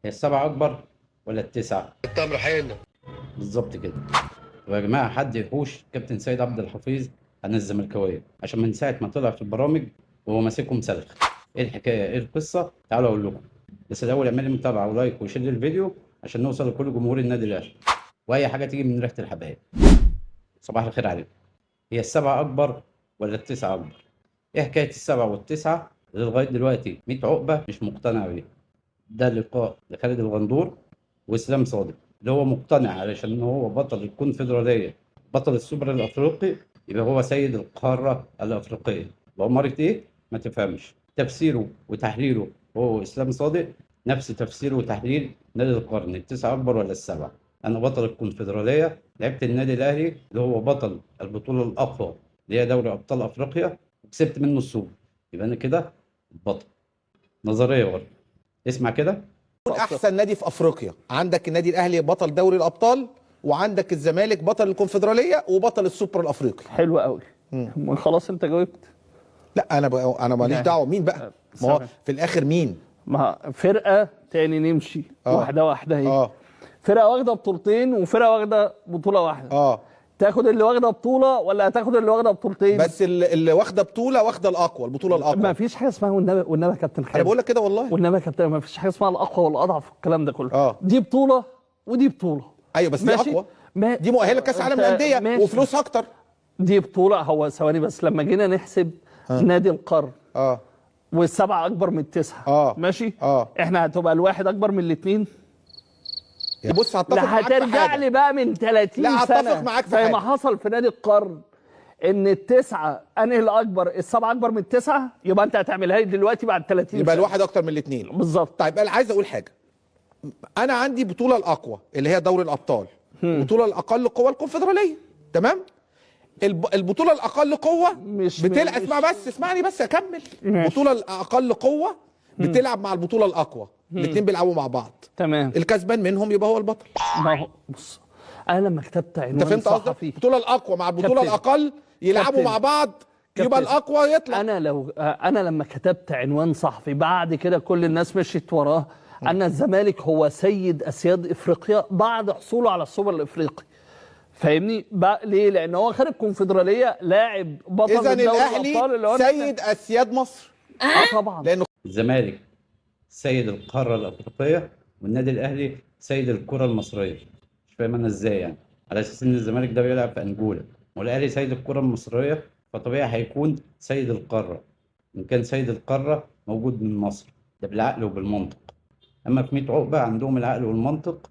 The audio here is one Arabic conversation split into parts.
هي السبعة أكبر ولا التسعة؟ التمر حين. بالظبط كده. ويا جماعة حد يحوش كابتن سيد عبد الحفيظ عن الزملكاوية، عشان من ساعة ما طلع في البرامج وهو ماسكهم سلخ. إيه الحكاية؟ إيه القصة؟ تعالوا أقول لكم. بس الأول اعمل لي متابعة ولايك وشير الفيديو عشان نوصل لكل جمهور النادي الأهلي، وأي حاجة تيجي من ريحة الحبايب. صباح الخير عليكم. هي السبعة أكبر ولا التسعة أكبر؟ إيه حكاية السبعة والتسعة اللي لغاية دلوقتي 100 عقبة مش مقتنع بيها؟ ده لقاء لخالد الغندور واسلام صادق، اللي هو مقتنع علشان هو بطل الكونفدراليه، بطل السوبر الافريقي، يبقى هو سيد القاره الافريقيه. بأمارة ايه؟ ما تفهمش. تفسيره وتحليله هو اسلام صادق نفس تفسيره وتحليل نادي القرن، التسعه اكبر ولا السبعه؟ انا بطل الكونفدراليه، لعبت النادي الاهلي اللي هو بطل البطوله الاقوى اللي هي دوري ابطال افريقيا، وكسبت منه السوبر، يبقى انا كده بطل. نظريه برضه. اسمع كده. احسن نادي في افريقيا، عندك النادي الاهلي بطل دوري الابطال، وعندك الزمالك بطل الكونفدراليه وبطل السوبر الافريقي. حلو قوي. خلاص انت جاوبت. لا انا ماليش دعوه مين بقى، ما هو في الاخر مين. ما فرقه تاني نمشي واحده واحده اهي. فرقه واخده بطولتين وفرقه واخده بطوله واحده. تاخد اللي واخده بطوله ولا هتاخد اللي واخده بطولتين؟ بس اللي واخده بطوله واخده الاقوى، البطوله الاقوى. ما فيش حاجه اسمها والنبي يا كابتن خالد. انا بقول لك كده والله. والنبي يا كابتن ما فيش حاجه اسمها الاقوى والاضعف والكلام ده كله. دي بطوله ودي بطوله. ايوه بس دي اقوى. دي مؤهله كاس عالم للانديه وفلوسها اكتر. دي بطوله. هو ثواني بس، لما جينا نحسب نادي القرن والسبعه اكبر من التسعه ماشي. احنا هتبقى الواحد اكبر من الاثنين. بص هتفق معاك في هترجع لي بقى من 30 لا سنه. هتفق معاك في زي حاجه ما حصل في نادي القرن ان التسعه انهي الاكبر، السبعه اكبر من التسعه، يبقى انت هتعملها لي دلوقتي بعد 30 سنه يبقى الواحد اكتر من الاثنين بالظبط. طيب انا عايز اقول حاجه. انا عندي بطوله الاقوى اللي هي دوري الابطال، البطوله الاقل قوه الكونفدراليه، تمام. البطوله الاقل قوه بتلعب، اسمع بس، اسمعني بس اكمل. البطوله الاقل قوه بتلعب مع البطوله الاقوى، الاثنين بيلعبوا مع بعض، تمام. الكسبان منهم يبقى هو البطل. ما هو بص، انا لما كتبت عنوان انت فهمت قصدي؟ البطوله الاقوى مع البطوله الاقل يلعبوا مع بعض، يبقى الاقوى يطلع. انا لما كتبت عنوان صحفي بعد كده كل الناس مشيت وراه ان الزمالك هو سيد اسياد افريقيا بعد حصوله على السوبر الافريقي. فاهمني ليه؟ لان هو خارج الكونفدراليه لاعب بطل إذن دوري الابطال اللي هو سيد اسياد مصر. طبعا. لانه الزمالك سيد القاره الافريقيه والنادي الاهلي سيد الكره المصريه. مش فاهم انا ازاي يعني، على اساس ان الزمالك ده بيلعب في انجولا والاهلي سيد الكره المصريه، فطبيعي هيكون سيد القاره. ان كان سيد القاره موجود من مصر، ده بالعقل وبالمنطق. اما في 100 عقبه عندهم العقل والمنطق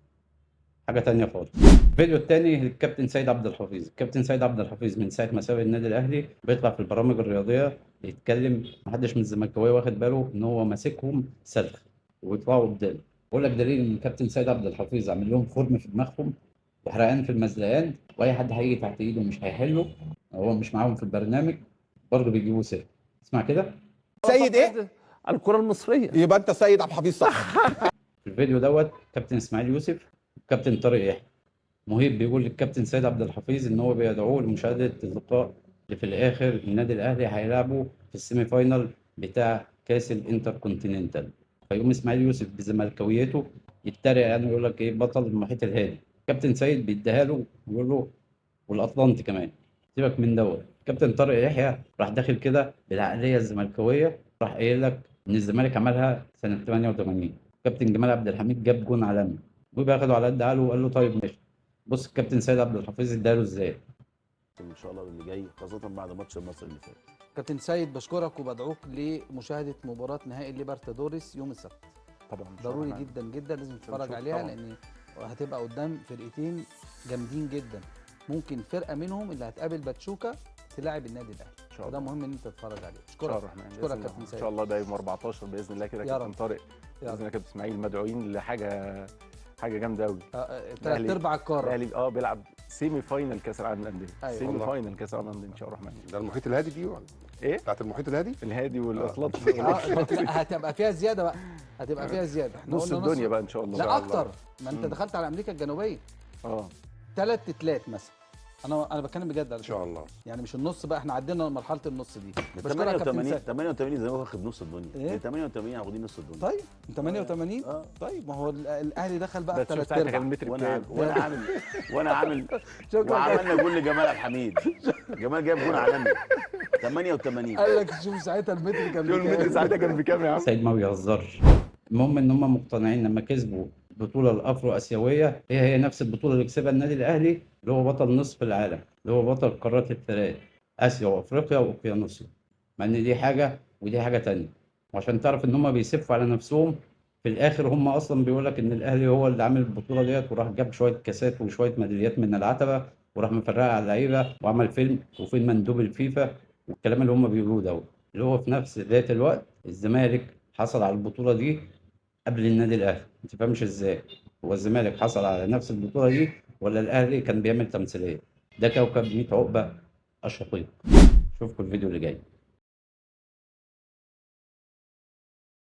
حاجه تانية خالص. الفيديو الثاني للكابتن سيد عبد الحفيظ. الكابتن سيد عبد الحفيظ من ساعه ما ساب النادي الاهلي بيطلع في البرامج الرياضيه يتكلم، محدش من الزملكاويه واخد باله ان هو ماسكهم سلخ وبيطلعوا قدام. بقول لك دليل ان الكابتن سيد عبد الحفيظ عامل لهم فورم في دماغهم وحرقان في المزلقان، واي حد هيجي تحت ايده مش هيحله، هو مش معاهم في البرنامج برضه بيجيبوه سلخ. اسمع كده. سيد ايه؟ على الكره المصريه. يبقى انت سيد عبد الحفيظ صح. في الفيديو دوت كابتن اسماعيل يوسف وكابتن طارق يحيى مهيب بيقول للكابتن سيد عبد الحفيظ ان هو بيدعوه لمشاهده اللقاء اللي في الاخر النادي الاهلي هيلعبه في السيمي فاينال بتاع كاس الانتر كونتيننتال. فيقوم اسماعيل يوسف بزملكاويته يتريق، يعني يقول لك ايه، بطل المحيط الهادي. كابتن سيد بيديها له ويقول له والاطلنطي كمان. سيبك من دوت. كابتن طارق يحيى راح داخل كده بالعقليه الزملكاويه، راح قايل لك ان الزمالك عملها سنه 88. كابتن جمال عبد الحميد جاب جون عالمي وبياخده على قد عقله وقال له طيب ماشي. بص الكابتن سيد عبد الحفيظ اداله ازاي. ان شاء الله اللي جاي خاصه بعد ماتش مصر اللي فات. كابتن سيد بشكرك وبدعوك لمشاهده مباراه نهائي الليبرتادوريس يوم السبت. طبعا ضروري جدا جدا لازم تتفرج عليها طبعا. لان هتبقى قدام فرقتين جامدين جدا. ممكن فرقه منهم اللي هتقابل باتشوكا تلاعب النادي الاهلي، وده مهم ان انت تتفرج عليه. اشكرك كابتن سيد. ان شاء الله ده يوم 14 باذن الله كده كابتن طارق باذن الله كابتن اسماعيل مدعوين لحاجه جامده قوي. ثلاث ارباع القاره الاهلي بيلعب سيمي فاينل كاس العالم للانديه. سيمي فاينل كاس العالم للانديه ان شاء الله الرحمن. ده المحيط الهادي دي ولا ايه؟ بتاعت المحيط الهادي؟ الهادي والاطلنطي. هتبقى فيها زياده بقى، هتبقى فيها زياده. نص الدنيا بقى ان شاء الله. لا اكتر، ما انت دخلت على امريكا الجنوبيه. 3-3 مثلا انا بتكلم بجد على ان شاء الله. يعني مش النص بقى، احنا عدينا مرحله النص دي. بشكرك يا كابتن 88 سيد. 88 زي ما واخد نص الدنيا. إيه؟ 88 واخدين نص الدنيا. طيب 88 طيب ما هو الاهلي دخل بقى بس شوف ثلاث ساعتها كان ارباع. المتر وانا بكام؟ وانا عامل شكرا وعملنا جول لجمال عبد الحميد. جمال جايب جول عالمي 88. قال لك شوف ساعتها المتر كان شوف المتر بكام. ساعتها كان بكام يا عم؟ سيد ما بيهزرش. المهم ان هم مقتنعين لما كسبوا البطوله الافرو اسيويه هي نفس البطوله اللي كسبها النادي الاهلي، اللي هو بطل نصف العالم، اللي هو بطل القارات الثلاث، اسيا وافريقيا واوقيانوسيا. مع ان دي حاجه ودي حاجه تانية. وعشان تعرف ان هم بيسفوا على نفسهم، في الاخر هم اصلا بيقول لك ان الاهلي هو اللي عامل البطوله ديت، وراح جاب شويه كاسات وشويه ميداليات من العتبه، وراح مفرقها على اللعيبه، وعمل فيلم وفين مندوب الفيفا، والكلام اللي هم بيقولوه ده، اللي هو في نفس ذات الوقت الزمالك حصل على البطوله دي قبل النادي الاهلي. ما تفهمش ازاي هو الزمالك حصل على نفس البطوله دي ولا الاهلي كان بيعمل تمثيليه. ده كوكب 100 عقبه الشقيق. اشوفكم الفيديو اللي جاي.